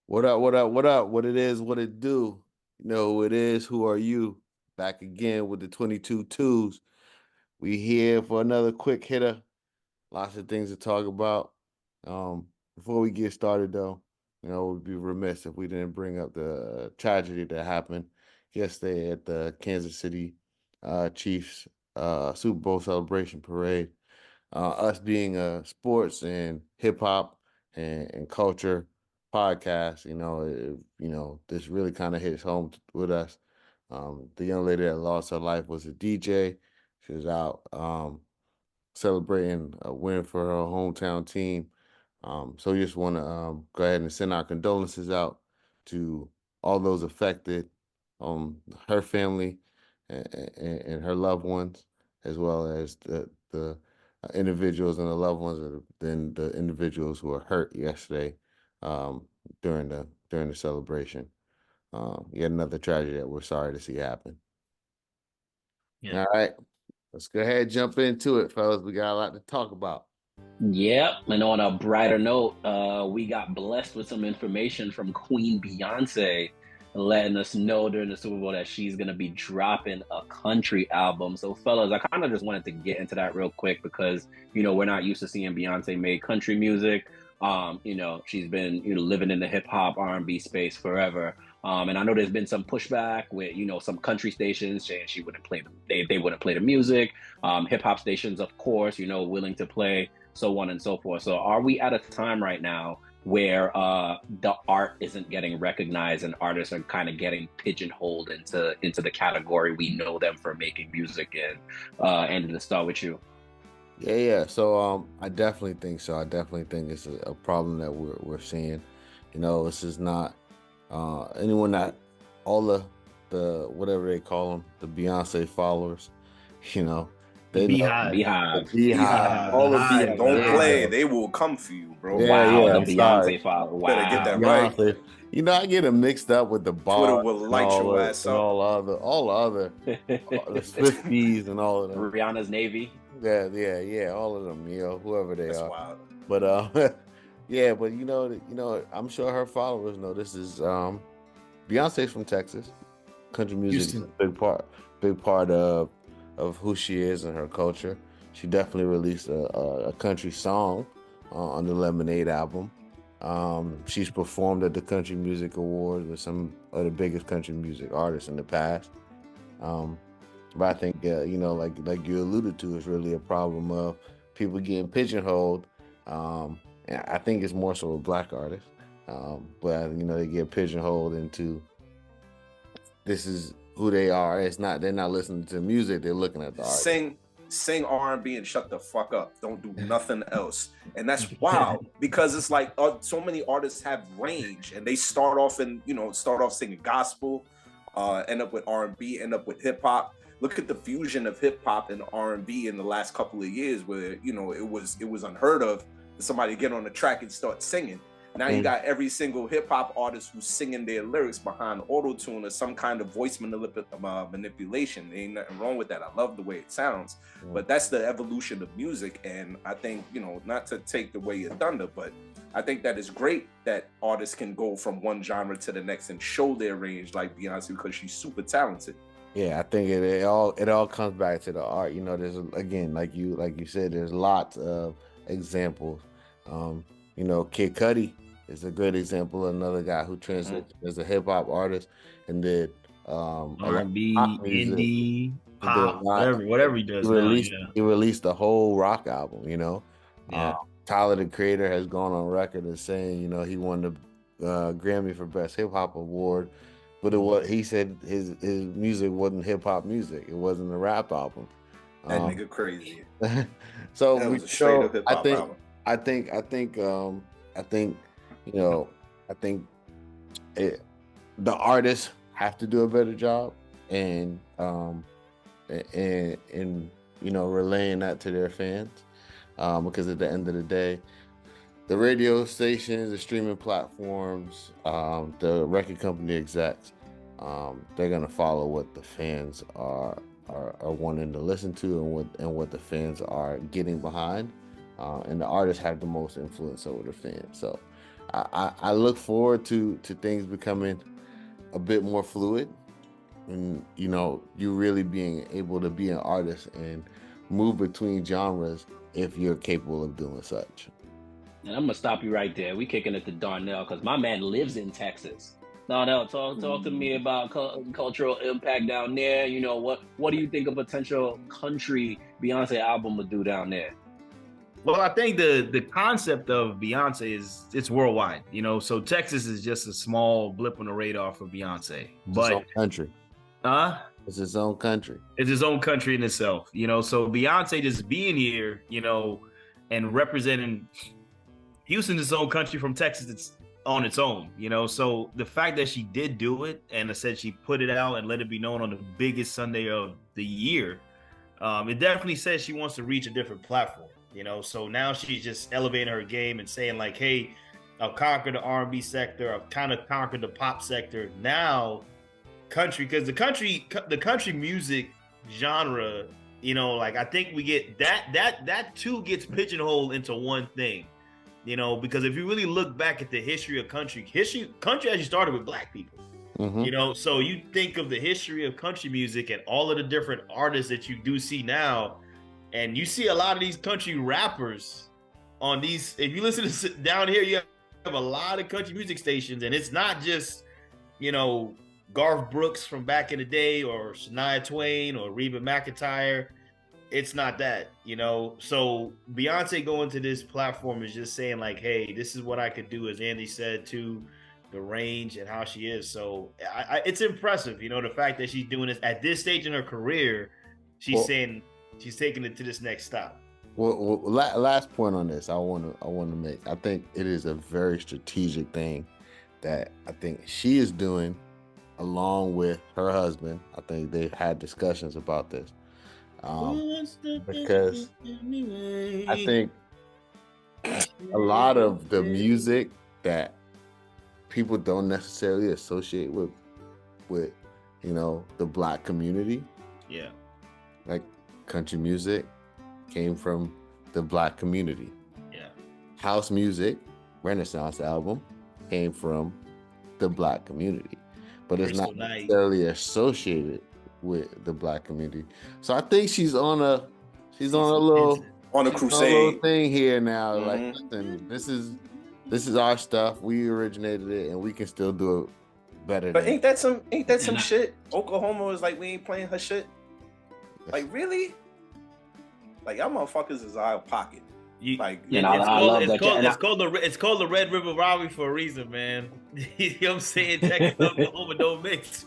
What up? What up? What up? What it is? What it do? You know who it is? Who are you? Back again with the 22 twos. We here for another quick hitter. Lots of things to talk about. Before we get started, though, we'd be remiss if we didn't bring up the tragedy that happened yesterday at the Kansas City Chiefs Super Bowl celebration parade. Us being a sports and hip hop and culture podcast, this really kind of hits home with us. The young lady that lost her life was a DJ. She was out celebrating a win for her hometown team. So we just want to go ahead and send our condolences out to all those affected, her family and her loved ones, as well as the individuals and the loved ones, then the individuals who were hurt yesterday um, during the celebration. Yet another tragedy that we're sorry to see happen. Yeah. All right, let's go ahead and jump into it, fellas. We got a lot to talk about. Yep. And on a brighter note, we got blessed with some information from Queen Beyonce, letting us know during the Super Bowl that she's gonna be dropping a country album. So, fellas, I kind of just wanted to get into that real quick because we're not used to seeing Beyonce make country music. She's been living in the hip hop R&B space forever. And I know there's been some pushback with some country stations saying she wouldn't play they wouldn't play the music. Hip hop stations, of course, willing to play, so on and so forth. So are we at a time right now where the art isn't getting recognized and artists are kind of getting pigeonholed into the category we know them for making music in? And to start with you. Yeah. So I definitely think so. I definitely think it's a problem that we're seeing. This is not anyone that all the whatever they call them, the Beyonce followers, you know, The they know Beehive. the Beehive. Beehive, Beehive. The all the Hive. Beehive. The There Don't you Hive. play. go. They will come for you, bro. Wow, Yeah. the I'm sorry. Beyonce follow. Better get that Wow. right. Beyonce. I get them mixed up with the Twitter bar will and light your ass up. all the other the Swifties and all of them. Rihanna's Navy. Yeah, all of them, whoever they That's are. wild. But yeah, but I'm sure her followers know this is Beyonce's from Texas. Country music is a Houston. big part of who she is and her culture. She definitely released a country song on the Lemonade album. She's performed at the Country Music Awards with some of the biggest country music artists in the past. Um, but I think like you alluded to, it's really a problem of people getting pigeonholed. And I think it's more so with black artists. But they get pigeonholed into this is who they are. They're not listening to music, they're looking at the art. Sing R&B and shut the fuck up. Don't do nothing else. And that's wild because it's like so many artists have range and they start off singing gospel, end up with R&B, end up with hip hop. Look at the fusion of hip hop and R&B in the last couple of years where it was unheard of for somebody to get on the track and start singing. Now you got every single hip hop artist who's singing their lyrics behind auto tune or some kind of voice manipulation. There ain't nothing wrong with that. I love the way it sounds, but that's the evolution of music. And I think, not to take away your thunder, but I think that it's great that artists can go from one genre to the next and show their range like Beyonce because she's super talented. Yeah, I think it all comes back to the art. There's again, like you said, there's lots of examples. Kid Cudi is a great example. Another guy who transitioned as a hip hop artist and did a lot of R&B, pop music. indie, He did a pop, lot. whatever he does now. Yeah. He released a whole rock album. Yeah. Tyler the Creator has gone on record as saying he won the Grammy for Best Hip Hop Award, but he said his music wasn't hip hop music. It wasn't a rap album. That nigga crazy. So That was a straight up hip hop album. I think I think the artists have to do a better job and relaying that to their fans, because at the end of the day, the radio stations, the streaming platforms, the record company execs, they're gonna follow what the fans are wanting to listen to and what the fans are getting behind, and the artists have the most influence over the fans. So I look forward to things becoming a bit more fluid, and you know, you really being able to be an artist and move between genres if you're capable of doing such. And I'm gonna stop you right there. We kicking it to Darnell because my man lives in Texas. Darnell, talk to me about cultural impact down there. You know, what do you think a potential country Beyonce album would do down there? Well, I think the concept of Beyonce is it's worldwide, you know. So Texas is just a small blip on the radar for Beyonce, It's its but own country. It's its own country. It's its own country in itself, you know. So Beyonce just being here, you know, and representing Houston, its own country from Texas, it's on its own, you know. So the fact that she did do it and I said she put it out and let it be known on the biggest Sunday of the year, it definitely says she wants to reach a different platform. You know, so now she's just elevating her game and saying like, hey, I've conquered the R&B sector. I've kind of conquered the pop sector. Now country, because the country music genre, you know, like I think we get that too gets pigeonholed into one thing, you know, because if you really look back at the history of country actually started with Black people. Mm-hmm. You know, so you think of the history of country music and all of the different artists that you do see now. And you see a lot of these country rappers on these. If you listen to down here, you have a lot of country music stations, and it's not just, you know, Garth Brooks from back in the day or Shania Twain or Reba McEntire. It's not that, you know. So Beyonce going to this platform is just saying like, hey, this is what I could do, as Andy said, to the range and how she is. So it's impressive, you know, the fact that she's doing this at this stage in her career. She's saying. She's taking it to this next stop. Well, last point on this, I want to make. I think it is a very strategic thing that I think she is doing, along with her husband. I think they've had discussions about this, because I think a lot of the music that people don't necessarily associate with you know, the Black community. Yeah, like. Country music came from the Black community. Yeah. House music, Renaissance album, came from the Black community, but it's not necessarily associated with the Black community. So I think she's on a crusade thing here now. Mm-hmm. Like, listen, this is our stuff. We originated it, and we can still do it better. But ain't that some shit? Oklahoma is like, we ain't playing her shit. Like, really? Like, y'all motherfuckers is out of pocket. It's called the Red River Robbery for a reason, man. You know what I'm saying? Texas, Oklahoma don't mix.